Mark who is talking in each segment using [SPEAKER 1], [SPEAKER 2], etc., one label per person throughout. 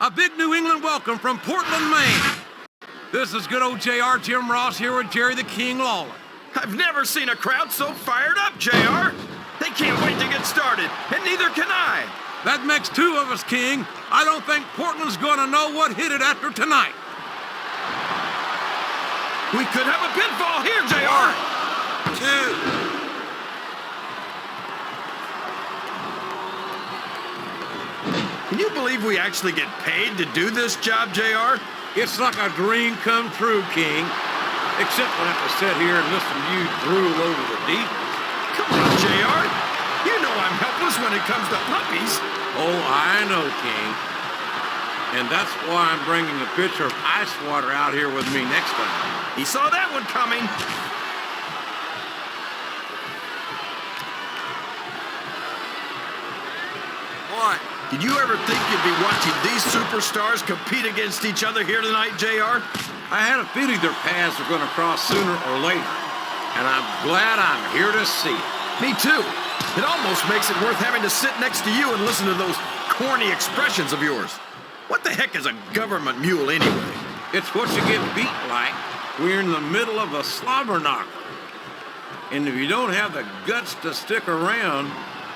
[SPEAKER 1] A big New England welcome from Portland, Maine. This is good old JR Jim Ross here with Jerry the King Lawler.
[SPEAKER 2] I've never seen a crowd so fired up, JR. They can't wait to get started, and neither can I.
[SPEAKER 1] That makes two of us, King. I don't think Portland's gonna know what hit it after tonight.
[SPEAKER 2] We could have a pinfall here, JR.
[SPEAKER 3] 2.
[SPEAKER 2] Can you believe we actually get paid to do this job, JR?
[SPEAKER 1] It's like a dream come true, King. Except we'll have to sit here and listen to you drool over the deep.
[SPEAKER 2] Come on, JR. You know I'm helpless when it comes to puppies.
[SPEAKER 1] Oh, I know, King. And that's why I'm bringing a pitcher of ice water out here with me next time.
[SPEAKER 2] He saw that one coming.
[SPEAKER 3] What?
[SPEAKER 2] Did you ever think you'd be watching these superstars compete against each other here tonight, JR?
[SPEAKER 1] I had a feeling their paths were going to cross sooner or later. And I'm glad I'm here to see it.
[SPEAKER 2] Me too. It almost makes it worth having to sit next to you and listen to those corny expressions of yours. What the heck is a government mule anyway?
[SPEAKER 1] It's what you get beat like when you're in the middle of a slobber knocker. And if you don't have the guts to stick around,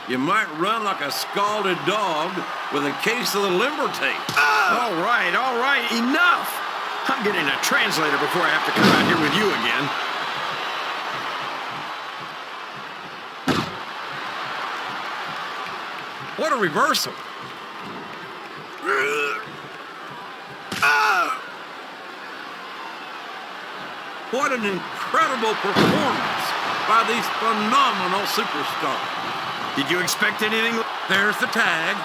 [SPEAKER 1] you might run like a scalded dog with a case of the limber tape.
[SPEAKER 2] All right, enough. I'm getting a translator before I have to come out here with you again.
[SPEAKER 1] What a reversal. What an incredible performance by these phenomenal superstars.
[SPEAKER 2] Did you expect anything?
[SPEAKER 1] There's the tag.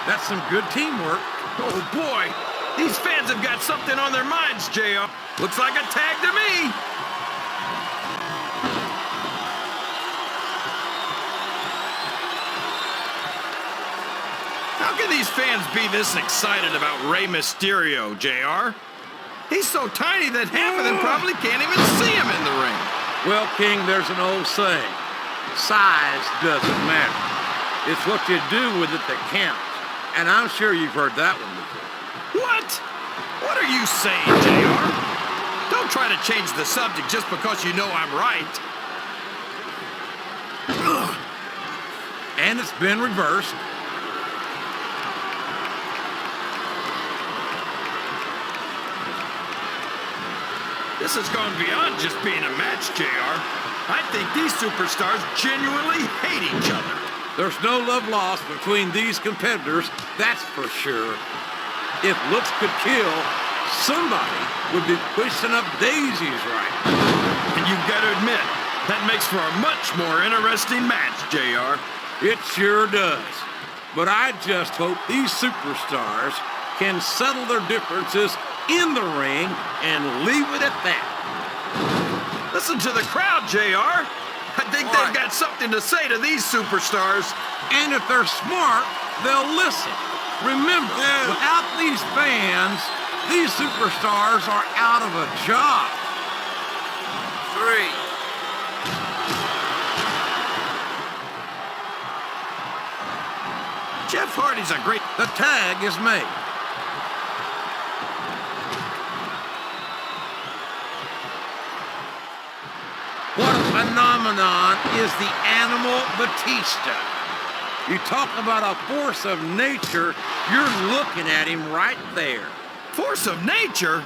[SPEAKER 1] That's some good teamwork.
[SPEAKER 2] Oh, boy. These fans have got something on their minds, JR. Looks like a tag to me. How can these fans be this excited about Rey Mysterio, JR? He's so tiny that half of them probably can't even see him in the ring.
[SPEAKER 1] Well, King, there's an old saying. Size doesn't matter. It's what you do with it that counts. And I'm sure you've heard that one before.
[SPEAKER 2] What? What are you saying, JR? Don't try to change the subject just because you know I'm right.
[SPEAKER 1] Ugh. And it's been reversed.
[SPEAKER 2] This has gone beyond just being a match, JR. I think these superstars genuinely hate each other.
[SPEAKER 1] There's no love lost between these competitors, that's for sure. If looks could kill, somebody would be pushing up daisies right.
[SPEAKER 2] And you've got to admit, that makes for a much more interesting match, JR.
[SPEAKER 1] It sure does. But I just hope these superstars can settle their differences in the ring and leave it at that.
[SPEAKER 2] Listen to the crowd, JR. I think they've got something to say to these superstars.
[SPEAKER 1] And if they're smart, they'll listen. Remember, without these fans, these superstars are out of a job.
[SPEAKER 3] 3.
[SPEAKER 2] Jeff Hardy's a great...
[SPEAKER 1] The tag is made. What a phenomenon is the animal Batista. You talk about a force of nature, you're looking at him right there.
[SPEAKER 2] Force of nature?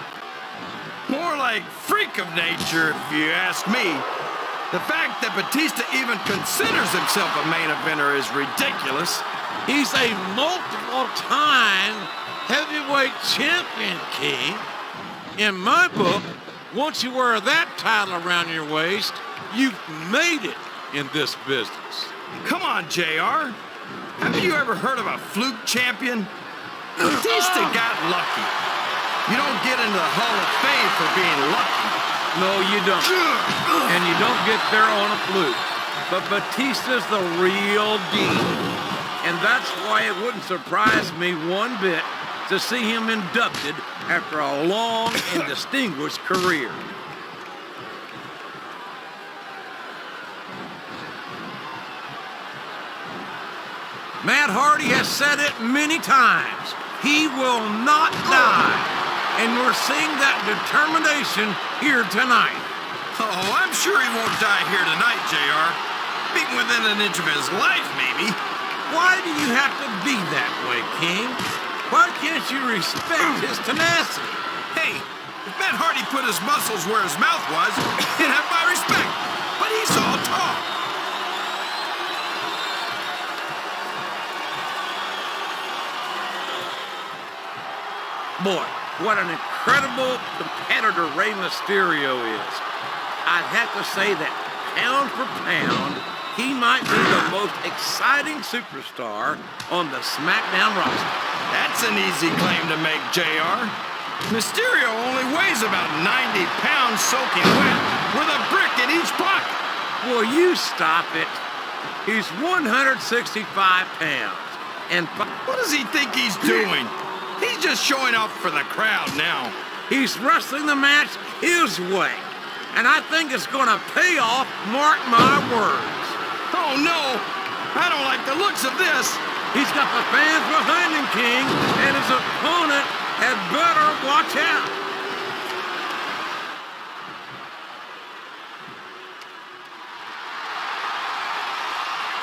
[SPEAKER 2] More like freak of nature, if you ask me. The fact that Batista even considers himself a main eventer is ridiculous.
[SPEAKER 1] He's a multiple-time heavyweight champion, King. In my book, once you wear that title around your waist, you've made it in this business.
[SPEAKER 2] Come on, JR. Haven't you ever heard of a fluke champion? Batista got lucky. You don't get into the Hall of Fame for being lucky.
[SPEAKER 1] No, you don't. And you don't get there on a fluke. But Batista's the real deal. And that's why it wouldn't surprise me one bit to see him inducted after a long and distinguished career. Matt Hardy has said it many times. He will not die. And we're seeing that determination here tonight.
[SPEAKER 2] Oh, I'm sure he won't die here tonight, JR. Being within an inch of his life, maybe.
[SPEAKER 1] Why do you have to be that way, King? Why can't you respect his tenacity?
[SPEAKER 2] Hey, if Matt Hardy put his muscles where his mouth was, he'd have my respect. But he's all talk.
[SPEAKER 1] Boy, what an incredible competitor Rey Mysterio is. I'd have to say that pound for pound, he might be the most exciting superstar on the SmackDown roster.
[SPEAKER 2] That's an easy claim to make, JR. Mysterio only weighs about 90 pounds soaking wet with a brick in each pocket.
[SPEAKER 1] Will you stop it? He's 165 pounds. And
[SPEAKER 2] what does he think he's doing? He's just showing off for the crowd now.
[SPEAKER 1] He's wrestling the match his way. And I think it's going to pay off, mark my words.
[SPEAKER 2] Oh, no. I don't like the looks of this.
[SPEAKER 1] He's got the fans behind him, King, and his opponent had better watch out.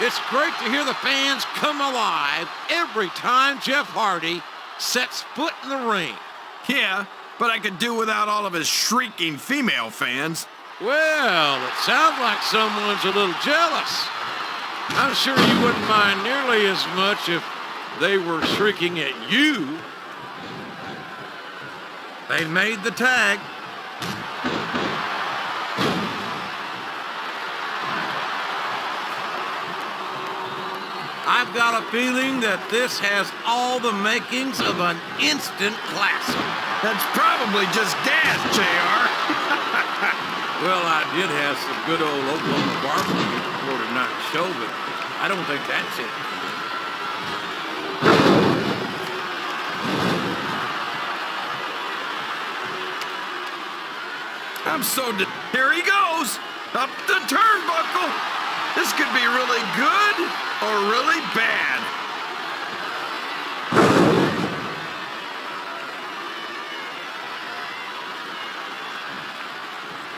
[SPEAKER 1] It's great to hear the fans come alive every time Jeff Hardy sets foot in the ring.
[SPEAKER 2] Yeah, but I could do without all of his shrieking female fans.
[SPEAKER 1] Well, it sounds like someone's a little jealous. I'm sure you wouldn't mind nearly as much if they were shrieking at you. They made the tag. I've got a feeling that this has all the makings of an instant classic.
[SPEAKER 2] That's probably just gas, JR.
[SPEAKER 1] Well, I did have some good old Oklahoma barbecue before tonight's show, but I don't think that's it.
[SPEAKER 2] I'm so here he goes. Up the turnbuckle. This could be really good or really bad.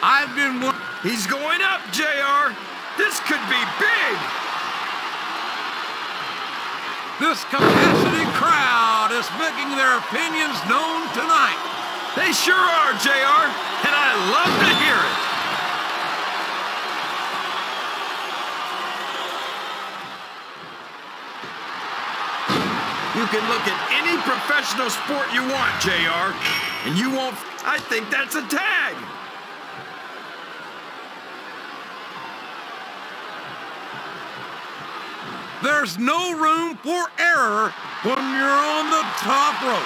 [SPEAKER 1] I've been...
[SPEAKER 2] He's going up, JR. This could be big.
[SPEAKER 1] This capacity crowd is making their opinions known tonight.
[SPEAKER 2] They sure are, JR, and I love to hear it. You can look at any professional sport you want, JR, and you won't... I think that's a tag.
[SPEAKER 1] There's no room for error when you're on the top rope.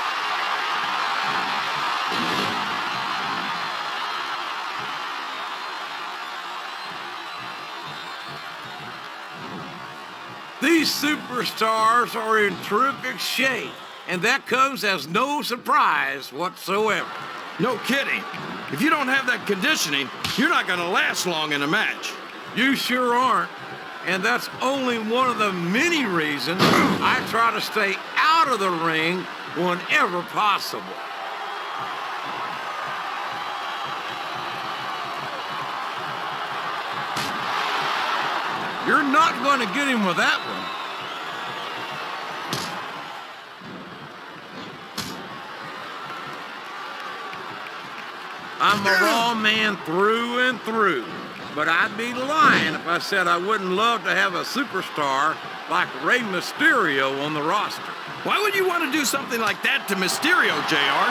[SPEAKER 1] These superstars are in terrific shape, and that comes as no surprise whatsoever.
[SPEAKER 2] No kidding. If you don't have that conditioning, you're not going to last long in a match.
[SPEAKER 1] You sure aren't. And that's only one of the many reasons I try to stay out of the ring whenever possible. You're not going to get him with that one. I'm a Raw man through and through. But I'd be lying if I said I wouldn't love to have a superstar like Rey Mysterio on the roster.
[SPEAKER 2] Why would you want to do something like that to Mysterio, JR?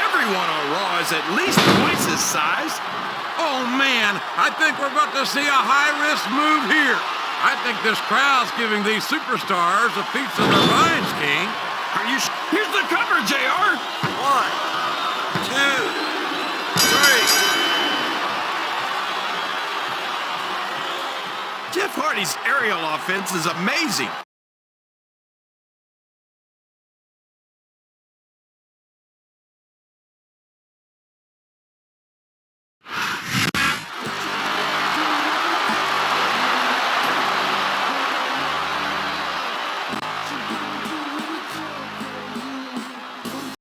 [SPEAKER 2] Everyone on Raw is at least twice his size.
[SPEAKER 1] Oh, man, I think we're about to see a high-risk move here. I think this crowd's giving these superstars a piece of their minds, King.
[SPEAKER 2] Are you Here's the cover, JR.
[SPEAKER 3] 1, 2, 3.
[SPEAKER 2] Jeff Hardy's aerial offense is amazing.